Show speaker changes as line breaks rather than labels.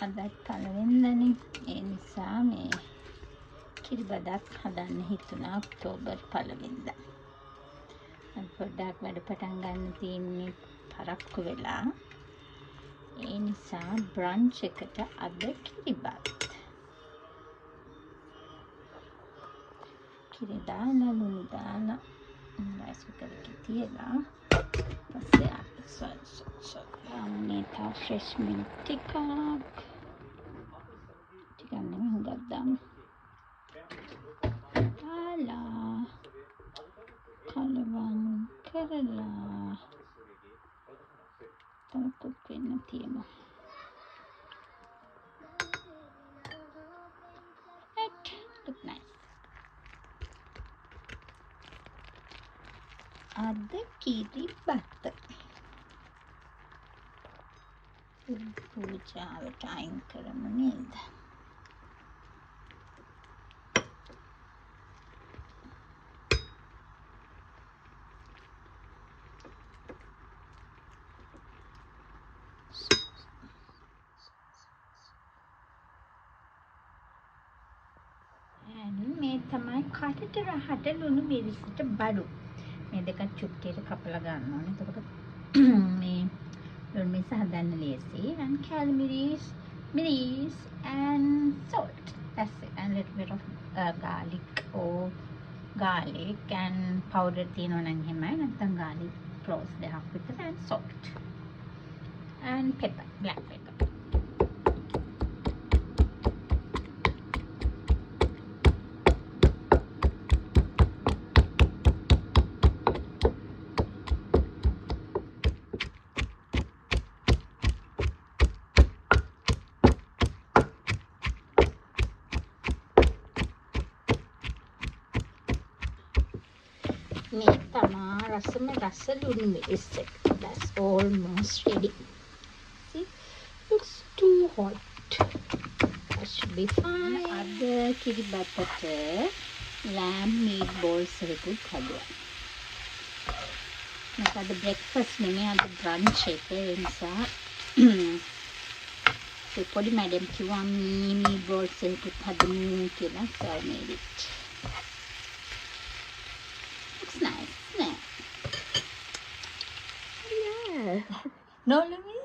අදත් පළවෙනිදනේ. ඒ නිසා මේ කිරිබදක් හදන්න හිතුණා ඔක්තෝබර් 1 වෙනිදා. අද පොඩ්ඩක් වැඩ පටන් ගන්න තියෙන්නේ පරක්කු වෙලා. ඒ නිසා බ්‍රන්ච් එකට අද කිරිබත්. කිරි දාලා ලුණු දාලා රයිස් කුකර් එකේ තියලා පස්සේ මේ තා ෆ්‍රෙෂ් මිල්ක් ටිකක් නෙමෙයි හුඟක් දාමු. දාලා කලවම් කරලා තවකුත් වෙන්න තියමු. Right, look nice. අද කිරිබත් පූජාවට අයින් කරමු නේද? මේ තමයි කටට රහට ලුණු මිරිසට බඩු. මේ දෙක චුට්ටියට කපලා ගන්න ඕනේ. එතකොට මේ ලුණු මිරිස හදන්න ලේසි. And calmiris, miris and salt. That's it. And a little bit of garlic and powder තියෙනවා නම් එහෙමයි. නැත්නම් garlic cloves දෙකක් විතර and salt. And pepper, black pepper. මේ තමා රසම රස ලුණු මිරිස් එක. That's almost ready. See, looks too hot. That should be fine. අද කිරිබතට lamb meatballs එකකුත් හදුවා. මේක අද breakfast නෙමෙයි අද brunch එක. ඒ නිසා පොඩි මැඩම් කිව්වා meatballs එකකුත් හදමු කියලා. So I made it. Nice, isn't it? Yeah. No, let me